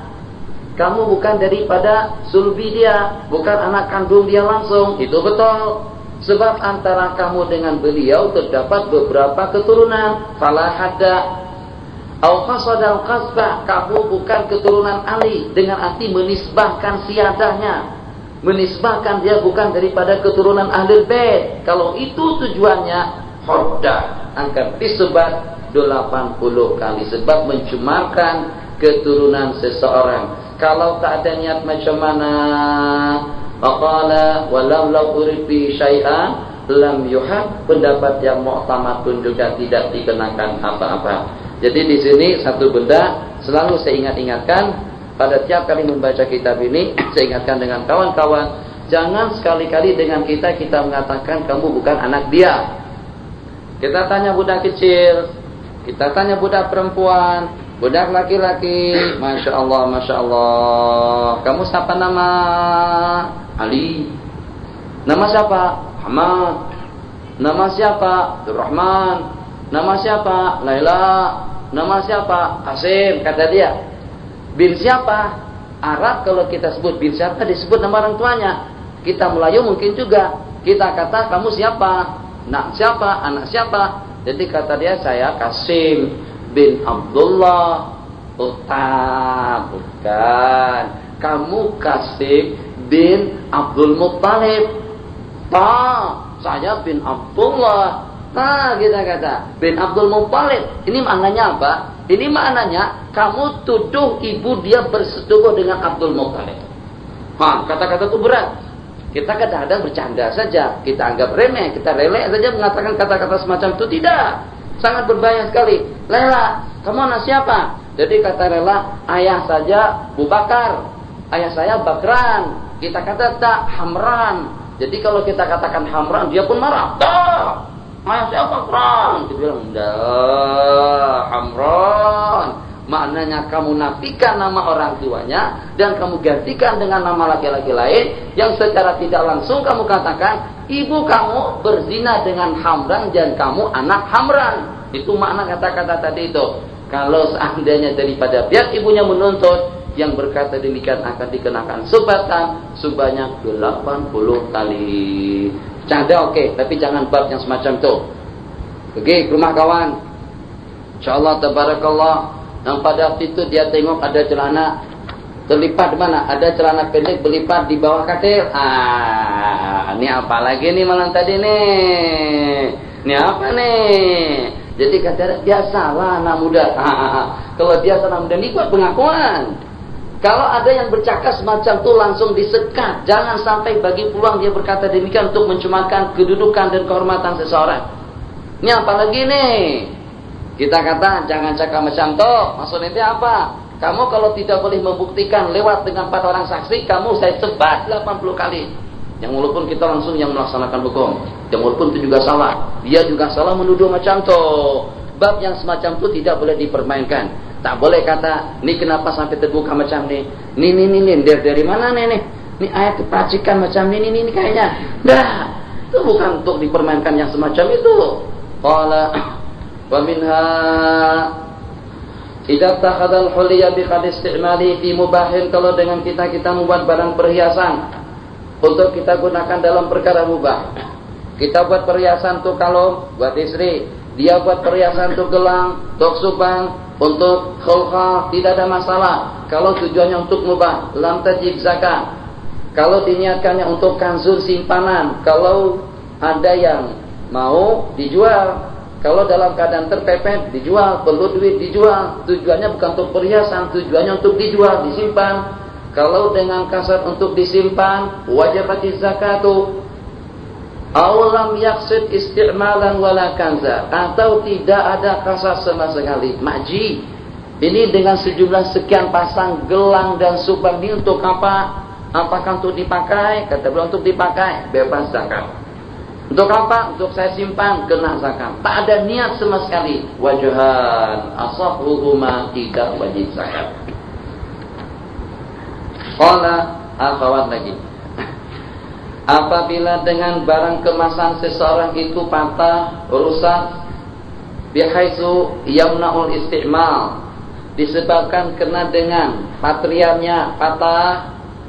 Kamu bukan daripada sulbi dia, bukan anak kandung dia langsung. Itu betul. Sebab antara kamu dengan beliau terdapat beberapa keturunan. Fala hadda au qasadal qasbah, kamu bukan keturunan Ali, dengan arti menisbahkan siadahnya, menisbahkan dia bukan daripada keturunan Ahlul Bait. Kalau itu tujuannya, hoddah, akan disebat 80 kali, sebab mencemarkan keturunan seseorang. Kalau tak ada niat macam mana, faqala walau law urifi syai'an lam yuhad, pendapat yang mu'tamad pun juga tidak dikenakan apa-apa. Jadi di sini satu benda selalu saya ingat-ingatkan pada tiap kali membaca kitab ini. Saya ingatkan dengan kawan-kawan, jangan sekali-kali dengan kita mengatakan kamu bukan anak dia. Kita tanya budak kecil, kita tanya budak perempuan, budak laki-laki, Masya Allah, Masya Allah, kamu siapa nama? Ali. Nama siapa? Ahmad. Nama siapa? Abdurrahman. Nama siapa? Laila. Nama siapa? Qasim. Kata dia. Bin siapa? Arab kalau kita sebut bin siapa disebut nama orang tuanya. Kita Melayu mungkin juga. Kita kata, kamu siapa? Nak siapa? Anak siapa? Jadi kata dia, saya Kasim bin Abdullah. Bukan. Kamu Kasim bin Abdul Muttalib. Saya bin Abdullah. Kita kata bin Abdul Muttalib. Ini maknanya apa? Ini maknanya kamu tuduh ibu dia bersetubuh dengan Abdul Muttalib. Kata-kata itu berat. Kita kadang-kadang bercanda saja, kita anggap remeh, kita relek saja mengatakan kata-kata semacam itu. Tidak, sangat berbahaya sekali. Lela, kamu anak siapa? Jadi kata Lela, ayah saja Abu Bakar, ayah saya Bakran. Kita kata tak, Hamran. Jadi kalau kita katakan Hamran, dia pun marah. Tak, ayah saya Bakran. Dia bilang, dah, Hamran. Maknanya kamu nafikan nama orang tuanya dan kamu gantikan dengan nama laki-laki lain yang secara tidak langsung kamu katakan ibu kamu berzina dengan Hamran dan kamu anak Hamran. Itu makna kata-kata tadi itu. Kalau seandainya daripada pihak ibunya menuntut, yang berkata demikian akan dikenakan subatan sebanyak 80 kali. Canda oke, tapi jangan bab yang semacam itu. Oke, ke rumah kawan. Insyaallah tabarakallah. Yang pada waktu itu dia tengok ada celana terlipat di mana? Ada celana pendek berlipat di bawah katil. Ini apa lagi nih malam tadi nih? Ini apa nih? Jadi kata biasalah anak muda. Kalau biasa anak muda ini buat pengakuan. Kalau ada yang bercakap semacam itu langsung disekat. Jangan sampai bagi peluang dia berkata demikian untuk mencemarkan kedudukan dan kehormatan seseorang. Ini apa lagi nih? Kita kata jangan cakap macam tu. Maksudnya itu apa? Kamu kalau tidak boleh membuktikan lewat dengan 4 orang saksi, kamu saya sebat 80 kali. Yang walaupun kita langsung yang melaksanakan hukum, yang walaupun itu juga salah, dia juga salah menuduh macam tu. Bab yang semacam tu tidak boleh dipermainkan. Tak boleh kata, ni kenapa sampai terbuka macam ni? Ni dari mana ni? Ni ayat kepacikan macam ni kayaknya. Dah, itu bukan untuk dipermainkan yang semacam itu. Qala wa minha idza takhadha al-hulya bi qad istimali fi mubahin. Kalau dengan kita membuat barang perhiasan untuk kita gunakan dalam perkara mubah. Kita buat perhiasan untuk kalung buat istri, dia buat perhiasan untuk gelang, untuk subang, untuk khulqa, tidak ada masalah. Kalau tujuannya untuk mubah, lam tajib zakat. Kalau diniatkannya untuk kanzur simpanan, kalau ada yang mau dijual. Kalau dalam keadaan terpepet, dijual, perlu duit, dijual. Tujuannya bukan untuk perhiasan, tujuannya untuk dijual, disimpan. Kalau dengan kasar untuk disimpan, wajibati zakatu. Awalam yaksid isti'malan wala kanza. Atau tidak ada kasar sama sekali. Makji. Ini dengan sejumlah sekian pasang gelang dan subang ini untuk apa? Apakah untuk dipakai? Kata beliau untuk dipakai, bebas zakat. Untuk apa? Untuk saya simpan, kena zakat. Tak ada niat sama sekali. Wajahan asahhuhuma tidak wajib zakat. Qala akhawat lagi. Apabila dengan barang kemasan seseorang itu patah, rusak, bihaitsu yamna'ul isti'mal, disebabkan kena dengan patriannya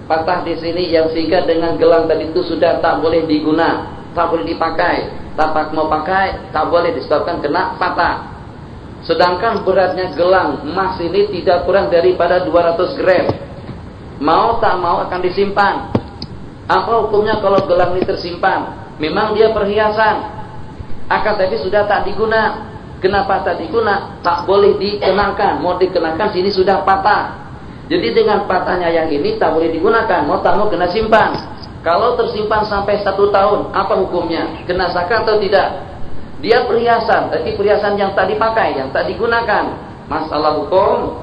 patah di sini yang sehingga dengan gelang tadi itu sudah tak boleh digunakan. Tak boleh dipakai, tapak mau pakai, tak boleh disebabkan kena patah. Sedangkan beratnya gelang emas ini tidak kurang daripada 200 gram. Mau tak mau akan disimpan. Apa hukumnya kalau gelang ini tersimpan? Memang dia perhiasan, akan tapi sudah tak diguna. Kenapa tak diguna? Tak boleh dikenakan. Mau dikenakan sini sudah patah. Jadi dengan patahnya yang ini tak boleh digunakan. Mau tak mau kena simpan. Kalau tersimpan sampai 1 tahun, apa hukumnya? Kena zakat atau tidak? Dia perhiasan, tapi perhiasan yang tak dipakai, yang tak digunakan. Masalah hukum,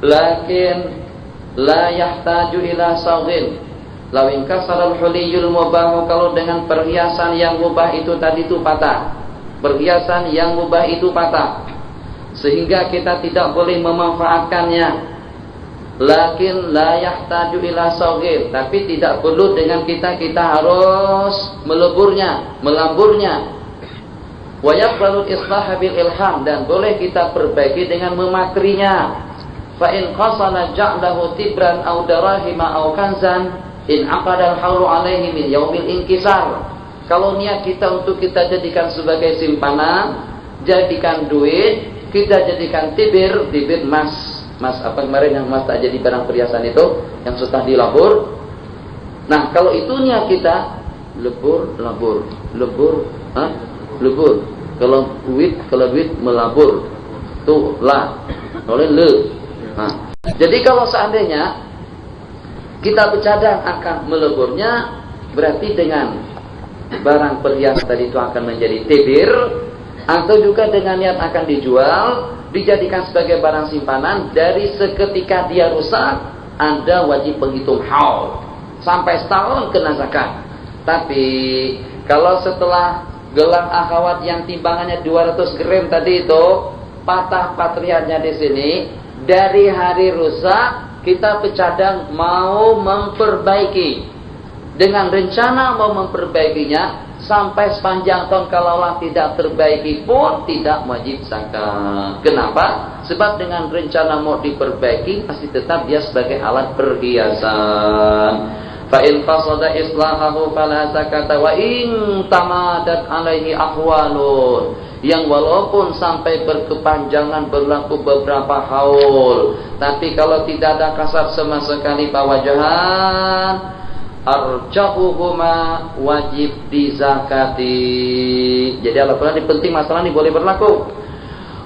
lakin la yahtaju ila sawin. Law inkasara al-huliyul mubah, kalau dengan perhiasan yang mubah itu tadi itu patah. Perhiasan yang mubah itu patah. Sehingga kita tidak boleh memanfaatkannya. Lakin la yahtaju ila sawin, tapi tidak perlu dengan kita harus melemburnya. Wa yaqbalu islah bil ilham, dan boleh kita perbaiki dengan mematrinya. Fa in qasana ja'lahu tibran aw darahima aw kanzan In aqadal haulu alaihi min yaumil inkisar. Kalau niat kita untuk kita jadikan sebagai simpanan, jadikan duit, kita jadikan tibir emas. Mas apa kemarin yang emas tak jadi barang perhiasan itu yang sudah dilabur. Nah, kalau itu niat kita lebur. Kalau duit melabur. Tuh lah. Oleh le. Nah, jadi kalau seandainya kita bercadang akan meleburnya, berarti dengan barang perhiasan tadi itu akan menjadi tibir, atau juga dengan niat akan dijual, dijadikan sebagai barang simpanan. Dari seketika dia rusak, Anda wajib menghitung haul sampai setahun kena zakat. Tapi kalau setelah gelang akhwat yang timbangannya 200 gram tadi itu patah patriannya di sini, dari hari rusak kita bercadang mau memperbaiki, dengan rencana mau memperbaikinya sampai sepanjang tahun, kalaulah tidak terbaiki pun tidak wajib zakat. Kenapa? Sebab dengan rencana mau diperbaiki pasti tetap dia sebagai alat perhiasan. Fa in fasada islahahu fala zakata wa in tamadat alaihi ahwalun. Yang walaupun sampai berkepanjangan berlaku beberapa haul, tapi kalau tidak ada kasar sama sekali pawajahan, arjahuhuma wajib dizakati. Jadi alasan ini penting, masalah ini boleh berlaku.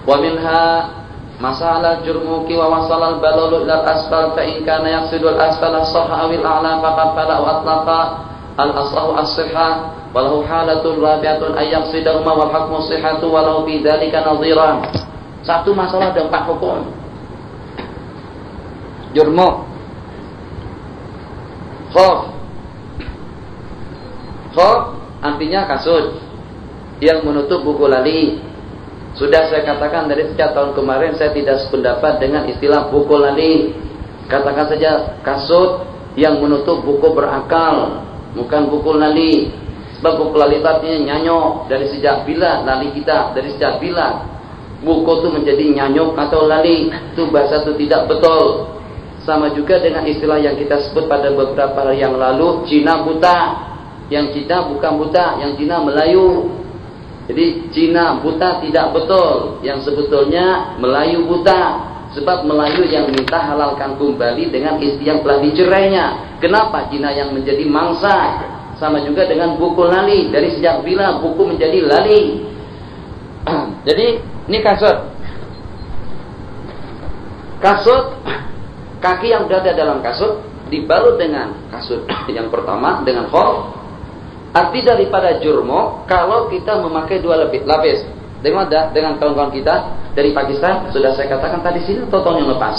Wa minha masalah jurmuki wa wasalal balulu ila asfal fa in kana yaqsidul asfala sahha awil a'la faqad fala wa atlaqa al asahu as-sihah walau halatun rabi'atun ay yaqsidahuma wal hukmu sihhatu walau bi dzalika nadhiran. Satu masalah ada 4 hukum. Jurmu, khaf artinya kasut yang menutup buku lali. Sudah saya katakan dari sejak tahun kemarin, saya tidak sependapat dengan istilah buku lali. Katakan saja kasut yang menutup buku berakal, bukan buku lali. Sebab buku lali artinya nyanyok. Dari sejak bila lali kita, dari sejak bila buku itu menjadi nyanyok atau lali, itu bahasa itu tidak betul. Sama juga dengan istilah yang kita sebut pada beberapa hari yang lalu, Cina buta. Yang Cina bukan buta, yang Cina Melayu. Jadi Cina buta tidak betul, yang sebetulnya Melayu buta. Sebab Melayu yang minta halalkan kembali dengan istri yang telah dicerainya. Kenapa? Cina yang menjadi mangsa. Sama juga dengan buku lali. Dari sejak bila buku menjadi lali. Jadi ini kasut. Kasut, kaki yang berada dalam kasut dibalut dengan kasut yang pertama dengan khaf. Arti daripada jurmo, kalau kita memakai 2 lapis. Dengan kawan-kawan kita dari Pakistan, sudah saya katakan tadi sini atau tahun yang lepas.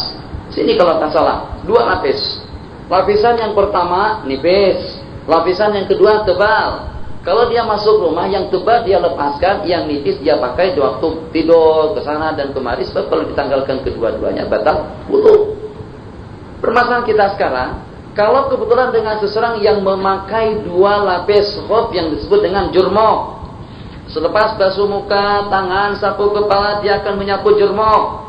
Sini kalau tak salah, 2 lapis. Lapisan yang pertama nipis, lapisan yang kedua tebal. Kalau dia masuk rumah, yang tebal dia lepaskan, yang nipis dia pakai di waktu tidur ke sana dan kemari. Sebab kalau ditanggalkan kedua-duanya batal wudu. Permasalahan kita sekarang, kalau kebetulan dengan seseorang yang memakai 2 lapis khuf yang disebut dengan jurmo, selepas basuh muka, tangan, sapu kepala, dia akan menyapu jurmo.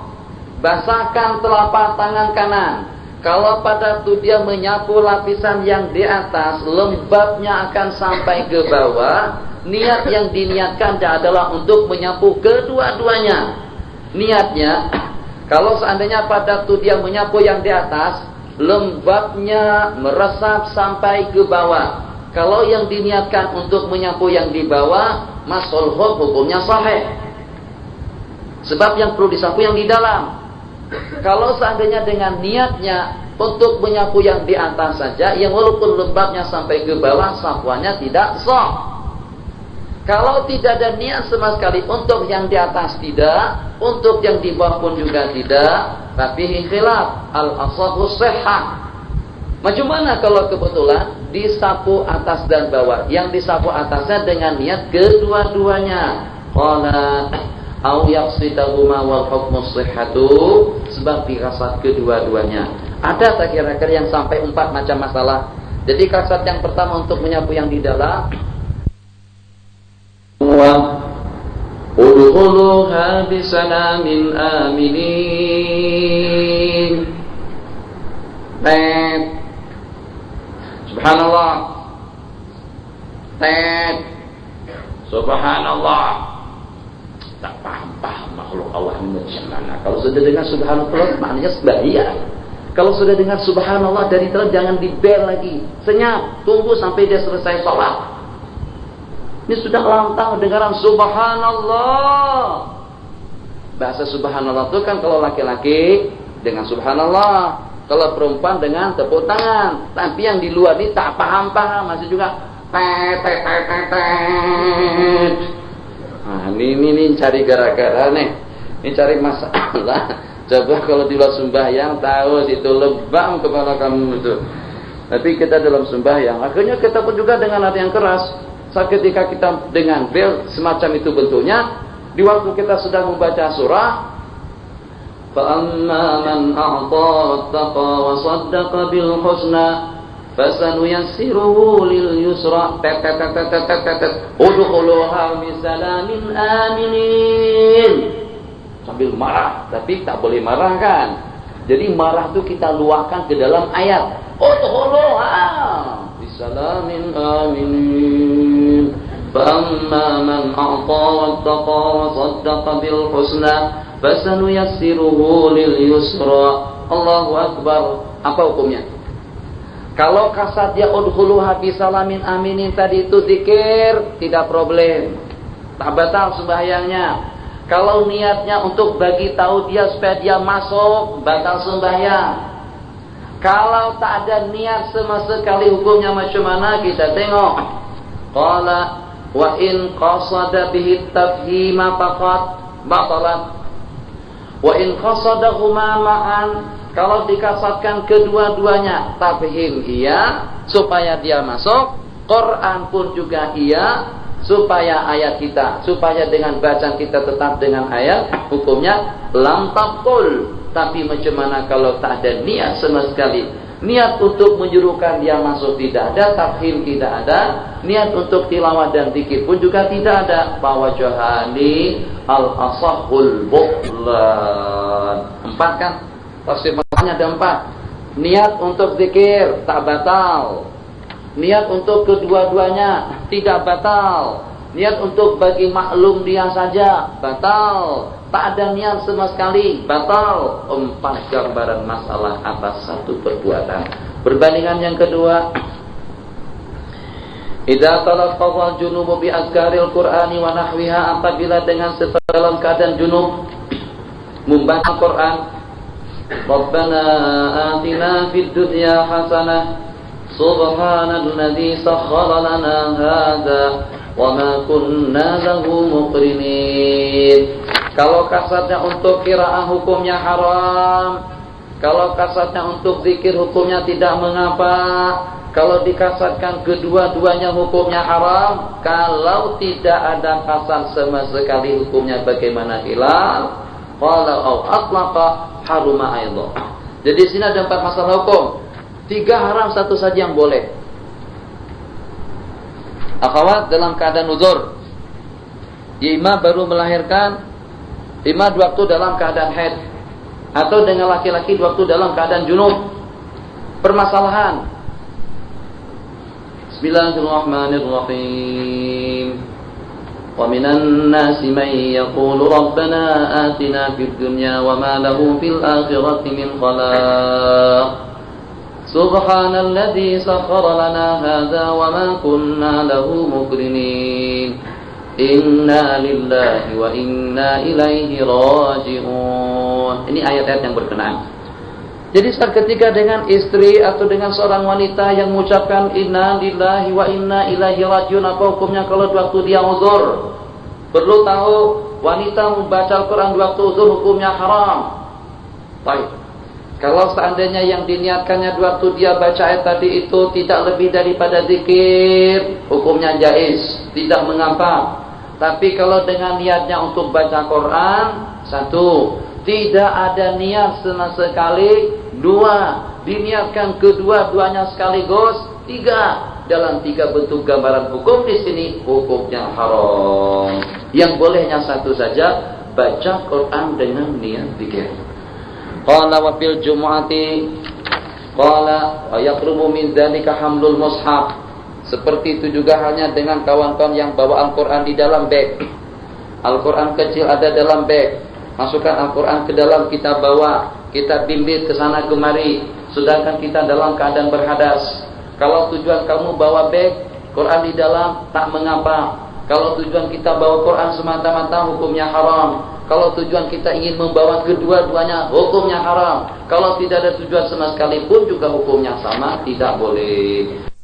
Basahkan telapak tangan kanan. Kalau pada itu dia menyapu lapisan yang di atas, lembabnya akan sampai ke bawah. Niat yang diniatkan adalah untuk menyapu kedua-duanya. Niatnya, kalau seandainya pada itu dia menyapu yang di atas, lembabnya meresap sampai ke bawah. Kalau yang diniatkan untuk menyapu yang di bawah, masul khuf hukumnya sahih. Sebab yang perlu disapu yang di dalam. Kalau seandainya dengan niatnya untuk menyapu yang di atas saja, yang walaupun lembabnya sampai ke bawah, sapuannya tidak sah. Kalau tidak ada niat sama sekali untuk yang di atas tidak, untuk yang di bawah pun juga tidak, tapi khilaf al-asahu sihhah. Macam mana kalau kebetulan disapu atas dan bawah? Yang disapu atasnya dengan niat kedua-duanya. Qala au yaqsidahuma wal hukmu sihhatu, sebab dirasat kedua-duanya. Ada tak kira-kira yang sampai 4 macam masalah? Jadi kasat yang pertama untuk menyapu yang di dalam, wa udkhuluha bisalamin aminin. Subhanallah subhanallah. Tak paham makhluk Allah ini macam mana. Kalau sudah dengar subhanallah maknanya sembahyang. Kalau sudah dengar subhanallah dari telat jangan dibel lagi. Senyap, tunggu sampai dia selesai sholat. Ini sudah lantang dengaran subhanallah. Bahasa subhanallah itu kan kalau laki-laki dengan subhanallah, kalau perempuan dengan tepuk tangan. Tapi yang di luar ini tak paham-paham, masih juga tet. Nah, ini cari gara-gara nih. Ini cari masalah. Coba kalau di luar sembahyang tahu itu lebam kepala kamu itu. Tapi kita dalam sembahyang, akhirnya kita pun juga dengan hati yang keras. Saat ketika kita dengan bel semacam itu bentuknya, di waktu kita sedang membaca surah, فَأَمَّا مَنْ أَعْطَى وَاتَّقَى وَصَدَّقَ بِالْحُسْنَى فَسَنُيَسِّرُهُ لِلْيُسْرَى أُدْخُلُوهَا بِسَلَامٍ آمِنِينَ. Sambil marah, tapi tak boleh marah kan. Jadi marah itu kita luahkan ke dalam ayat. Udkhuluha bisalamin aminin. فَأَمَّا مَنْ أَعْطَى وَاتَّقَى وَصَدَّقَ بِالْحُسْنَى فَسَنُيَسِّرُهُ لِلْيُسْرَى. Allahu Akbar. Apa hukumnya? Kalau kasatnya udkhuluha bisalamin aminin tadi itu zikir, tidak problem. Tak batal sembahyangnya. Kalau niatnya untuk bagi tahu dia supaya dia masuk, batal sembahyang. Kalau tak ada niat sama sekali, hukumnya macam mana? Kita tengok. Qala wa in qasada bihi tafhima faqat batalat. Wa in qasadahuma ma'an, kalau dikasatkan kedua-duanya, tafhim iya supaya dia masuk, Quran pun juga iya supaya ayat kita, supaya dengan bacaan kita tetap dengan ayat, hukumnya lam tabtul. Tapi macam mana kalau tak ada niat sama sekali? Niat untuk menjurukan dia masuk tidak ada, tafhim tidak ada, niat untuk tilawah dan zikir pun juga tidak ada. Fawajhani al-asahul butlan. 4 kan? Tafsir masalahnya ada 4. Niat untuk zikir tak batal. Niat untuk kedua-duanya tidak batal. Niat untuk bagi maklum dia saja batal. Tak ada niat sama sekali batal. 4 gambaran masalah atas 1 perbuatan. Perbandingan yang kedua, idza talaqqal junubu bi azkaril qur'ani wa nahwiha, apabila dengan dalam keadaan junub membaca Quran, Rabbana atina fid dunya hasanah subhanalladzi sakhkhara lana hadza wa ma kunna lahu muqrinin. Kalau kasatnya untuk qiraah hukumnya haram. Kalau kasatnya untuk zikir hukumnya tidak mengapa. Kalau dikasatkan kedua-duanya hukumnya haram. Kalau tidak ada kasat sama sekali hukumnya bagaimana hilal? Qala au atlaqa haruma aidha. Jadi sini ada 4 masalah hukum. 3 haram, 1 saja yang boleh. Akhwat dalam keadaan uzur, imam baru melahirkan, imam di waktu dalam keadaan haid, atau dengan laki-laki di waktu dalam keadaan junub. Permasalahan. Bismillahirrahmanirrahim. Wa minan nasi man yaqulu rabbana atina fid dunya wa ma lahu fil akhirati min khalaq. Subhanalladzi sakhkhara lana hadza wa ma kunna lahu muqrinin. Inna lillahi wa inna ilaihi raji'un. Ini ayat-ayat yang berkenaan. Jadi saat ketika dengan istri atau dengan seorang wanita yang mengucapkan inna lillahi wa inna ilaihi raji'un, apa hukumnya kalau waktu dia uzur? Perlu tahu, wanita membaca Al-Quran di waktu uzur hukumnya haram. Baik. Kalau seandainya yang diniatkannya di waktu dia baca ayat tadi itu tidak lebih daripada zikir, hukumnya jaiz, tidak mengapa. Tapi kalau dengan niatnya untuk baca Quran, 1, tidak ada niat sama sekali. 2, diniatkan kedua-duanya sekaligus. 3, dalam 3 bentuk gambaran hukum di sini, hukumnya haram. Yang bolehnya 1 saja, baca Quran dengan niat zikir. Qala wa fil jumu'ati qala wa yaqrubu min dzalika hamlul mushaf. Seperti itu juga halnya dengan kawan-kawan yang bawa Al-Quran di dalam beg. Al-Quran kecil ada dalam beg. Masukkan Al-Quran ke dalam, kita bawa, kita bimbit ke sana kemari, sedangkan kita dalam keadaan berhadas. Kalau tujuan kamu bawa beg, Quran di dalam, tak mengapa. Kalau tujuan kita bawa Quran semata-mata, hukumnya haram. Kalau tujuan kita ingin membawa kedua-duanya, hukumnya haram. Kalau tidak ada tujuan sama sekali pun juga hukumnya sama, tidak boleh.